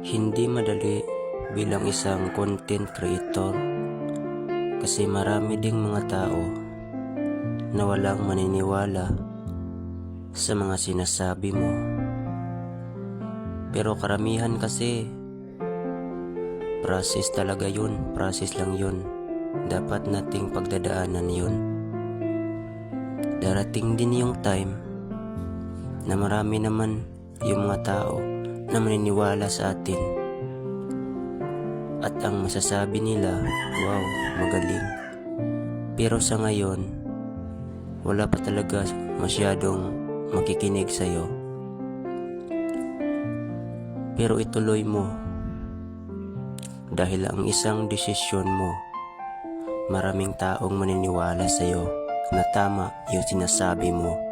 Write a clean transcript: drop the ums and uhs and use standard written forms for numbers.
Hindi madali bilang isang content creator kasi marami ding mga tao na walang maniniwala sa mga sinasabi mo. Pero karamihan kasi, process talaga yun, process lang yun. Dapat nating pagdadaanan yun. Darating din yung time na marami naman yung mga tao na maniniwala sa atin. At ang masasabi nila, wow, magaling. Pero sa ngayon, wala pa talaga masyadong makikinig sa'yo. Pero ituloy mo. Dahil ang isang desisyon mo, maraming taong maniniwala sa'yo na tama yung sinasabi mo.